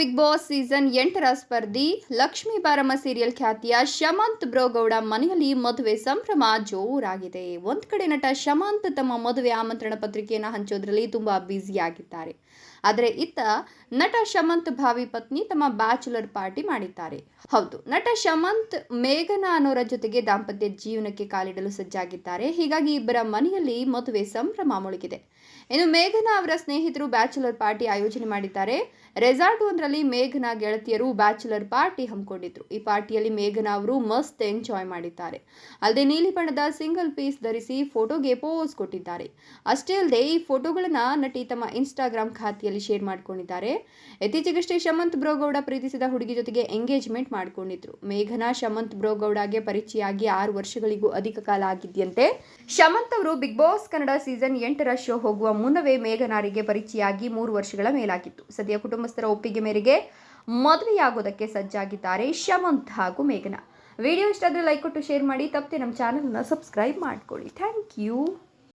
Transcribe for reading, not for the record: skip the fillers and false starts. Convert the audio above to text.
Big boss season 8ರ ಸ್ಪರ್ಧಿ Lakshmi ಬಾರಮ್ಮ serial ಖ್ಯಾತಿಯ ಶಮಂತ್ ಬ್ರೋಗೌಡ ಮನೆಯಲ್ಲಿ ಮದುವೆ ಸಂಭ್ರಮ ಜೋರಾಗಿದೆ. ಒಂದ್ ಕಡೆ ನಟ ಶಮಂತ್ ತಮ್ಮ ಮದುವೆ ಆಮಂತ್ರಣ ಪತ್ರಿಕೆಯನ್ನು ಹಂಚೋದ್ರಲ್ಲಿ ತುಂಬಾ ಬ್ಯುಸಿಯಾಗಿದ್ದಾರೆ. ಆದರೆ ಇತ್ತ ನಟ ಶಮಂತ್ ಭಾವಿ ಪತ್ನಿ ತಮ್ಮ ಬ್ಯಾಚುಲರ್ ಪಾರ್ಟಿ ಮಾಡಿದ್ದಾರೆ. ಹೌದು, ನಟ ಶಮಂತ್ ಮೇಘನಾ ಅನ್ನೋರ ಜೊತೆಗೆ ದಾಂಪತ್ಯ ಜೀವನಕ್ಕೆ ಕಾಲಿಡಲು ಸಜ್ಜಾಗಿದ್ದಾರೆ. ಹೀಗಾಗಿ ಇಬ್ಬರ ಮನೆಯಲ್ಲಿ ಮದುವೆ ಸಂಭ್ರಮ ಮುಳುಗಿದೆ. ಇನ್ನು ಮೇಘನಾ ಅವರ ಸ್ನೇಹಿತರು ಬ್ಯಾಚುಲರ್ ಪಾರ್ಟಿ ಆಯೋಜನೆ ಮಾಡಿದ್ದಾರೆ. ರೆಸಾರ್ಟ್ ಒಂದರಲ್ಲಿ ಮೇಘನಾ ಗೆಳತಿಯರು ಬ್ಯಾಚುಲರ್ ಪಾರ್ಟಿ ಹಮ್ಮಿಕೊಂಡಿದ್ರು. ಈ ಪಾರ್ಟಿಯಲ್ಲಿ ಮೇಘನಾ ಅವರು ಮಸ್ತ್ ಎಂಜಾಯ್ ಮಾಡಿದ್ದಾರೆ. ಅಲ್ಲದೆ ನೀಲಿ ಬಣ್ಣದ ಸಿಂಗಲ್ ಪೀಸ್ ಧರಿಸಿ ಫೋಟೋಗೆ ಪೋಸ್ ಕೊಟ್ಟಿದ್ದಾರೆ. ಅಷ್ಟೇ ಅಲ್ಲದೆ ಈ ಫೋಟೋಗಳನ್ನ ನಟಿ ತಮ್ಮ ಇನ್ಸ್ಟಾಗ್ರಾಮ್ ಖಾತೆಯಲ್ಲಿ ಶೇರ್ ಮಾಡಿಕೊಂಡಿದ್ದಾರೆ. ಇತ್ತೀಚೆಗಷ್ಟೇ ಶಮಂತ್ ಬ್ರೋಗೌಡ ಪ್ರೀತಿಸಿದ ಹುಡುಗಿ ಜೊತೆಗೆ ಎಂಗೇಜ್ಮೆಂಟ್ ಮಾಡಿಕೊಂಡಿದ್ರು. ಮೇಘನಾ ಶಮಂತ್ ಬ್ರೋಗೌಡಗೆ ಪರಿಚಯ ಆಗಿ 6 ವರ್ಷಗಳಿಗೂ ಅಧಿಕ ಕಾಲ ಆಗಿದೆಯಂತೆ. ಶಮಂತ್ ಅವರು ಬಿಗ್ ಬಾಸ್ ಕನ್ನಡ ಸೀಸನ್ 8ರ ಶೋ ಹೋಗುವ ಮುನ್ನವೇ ಮೇಘನಾರಿಗೆ ಪರಿಚಯ ಆಗಿ 3 ವರ್ಷಗಳ ಮೇಲಾಗಿತ್ತು. ಸದ್ಯ ಕುಟುಂಬಸ್ಥರ ಒಪ್ಪಿಗೆ ಮೇರೆಗೆ ಮದುವೆಯಾಗೋದಕ್ಕೆ ಸಜ್ಜಾಗಿದ್ದಾರೆ ಶಮಂತ್ ಹಾಗೂ ಮೇಘನಾ. ವಿಡಿಯೋ ಇಷ್ಟ ಆದರೆ ಲೈಕ್ ಕೊಟ್ಟು ಶೇರ್ ಮಾಡಿ. ತಪ್ಪದೆ ನಮ್ಮ ಚಾನಲ್ನ ಸಬ್ಸ್ಕ್ರೈಬ್ ಮಾಡ್ಕೊಳ್ಳಿ. Thank you.